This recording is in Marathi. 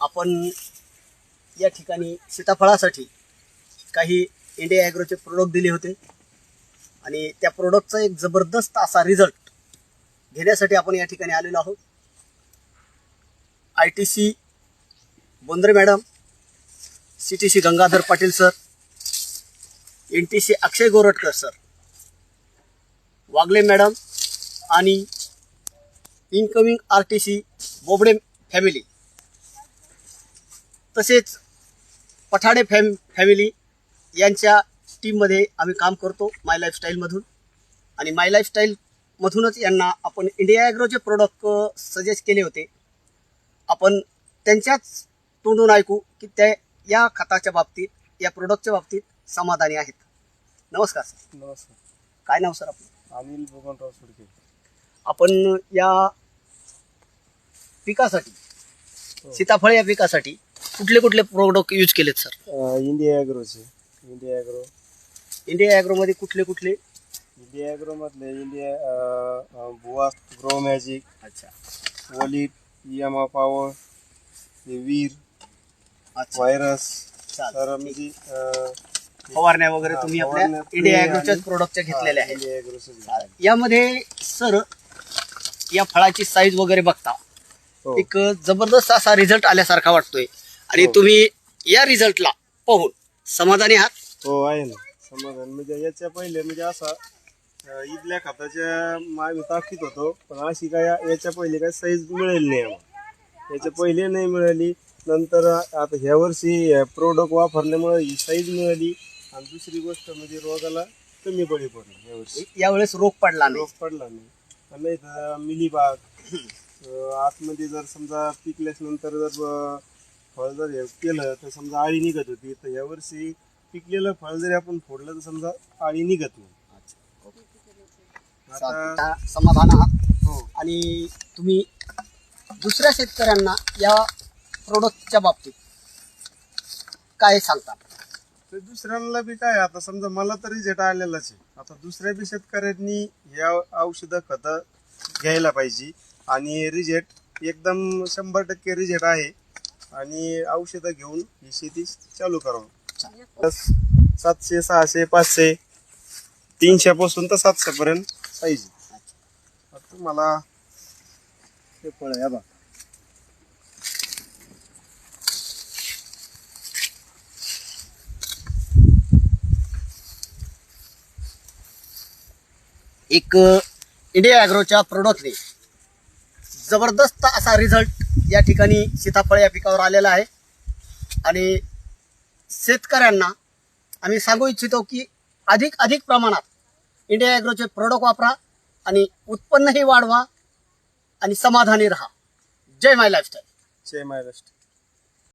आपण या ठिकाणी सीताफळासाठी काही इंडिया ॲग्रोचे प्रोडक्ट दिले होते आणि त्या प्रोडक्टचा एक जबरदस्त असा रिझल्ट घेण्यासाठी आपण या ठिकाणी आलेलो आहोत. ITC Bondre madam, CTC Gangadhar Patil sir, NTC अक्षय गोरटकर सर, वागले मॅडम आणि इनकमिंग RTC बोबडे फॅमिली, तसेच पठाडे फॅमिली यांच्या टीममध्ये आम्ही काम करतो माय लाईफस्टाईलमधून. आणि माय लाईफस्टाईलमधूनच यांना आपण इंडिया ॲग्रोचे प्रोडक्ट सजेस्ट केले होते. आपण त्यांच्याच तोंडून ऐकू की त्या या खताच्या बाबतीत, या प्रोडक्टच्या बाबतीत समाधानी आहेत. नमस्कार सर. नमस्कार. काय नाव सर आपलं? अनिल भगवानराव सुडके. आपण या पिकासाठी, सीताफळ या पिकासाठी कुठले कुठले प्रोडक्ट यूज केलेत सर? इंडिया ॲग्रोचे. इंडिया ॲग्रोमध्ये कुठले कुठले? इंडिया ॲग्रो मधले बुवा ग्रो मॅजिक, अच्छा, वॉलिट, EMA पॉवर, वीर, अच्छा, व्हायरस, चालेल. तर म्हणजे फवारण्या वगैरे तुम्ही आपल्या फवारण्या इंडिया आणि- ॲग्रोच्याच प्रोडक्टच्या घेतलेल्या आहेत. इंडिया ॲग्रोचे. यामध्ये सर या फळाची साईज वगैरे बघता हो. एक जबरदस्त असा रिझल्ट आल्यासारखा वाटतोय आणि हो. तुम्ही या रिझल्टला पाहून समाधानी आहात? हो, आहे ना समाधान. म्हणजे याच्या पहिले म्हणजे असा इथल्या खताच्या आम्ही ताकीत होतो, पण अशी काय याच्या पहिले काय साईज मिळेल नाही आम्हाला. याच्या पहिले नाही मिळाली. नंतर आता ह्या वर्षी प्रोडक्ट वापरल्यामुळे ही साईज मिळाली. आणि दुसरी गोष्ट म्हणजे रोगाला कमी बळी पडली यावर्षी. यावेळेस रोग पडला नाही. रोग पडला नाही. नाही तर मिलीबाग आतमध्ये जर समजा पिकल्यास नंतर जर फळ जर हे केलं तर समजा आळी निघत होती. तर यावर्षी पिकलेलं फळ जरी आपण फोडलं तर समजा आळी निघत नाही. आता समाधान आहात. हो, आणि तुम्ही दुसऱ्या शेतकऱ्यांना या प्रोडक्टच्या बाबतीत काय सांगता? तर दुसऱ्यांना बी काय, आता समजा मला तर रिझल्ट आलेलाच आहे. आता दुसऱ्या बी शेतकऱ्यांनी या औषधं खतं घ्यायला पाहिजे. आणि रिझल्ट एकदम 100% रिझल्ट आहे. आणि औषधं घेऊन ही शेती चालू करावं. 700, 600, 500, 300 पासून तर 700 पर्यंत पाहिजे. आता मला हे फळ आहे बा. एक इंडिया ॲग्रोच्या प्रोडक्टने जबरदस्त असा रिझल्ट या ठिकाणी सीताफळ या पिकावर आलेला आहे. आणि शेतकऱ्यांना आम्ही सांगू इच्छितो की अधिक प्रमाणात इंडिया ॲग्रोचे प्रोडक्ट वापरा आणि उत्पन्नही वाढवा आणि समाधानी राहा. जय माय लाईफस्टाईल. जय महाराष्ट्र.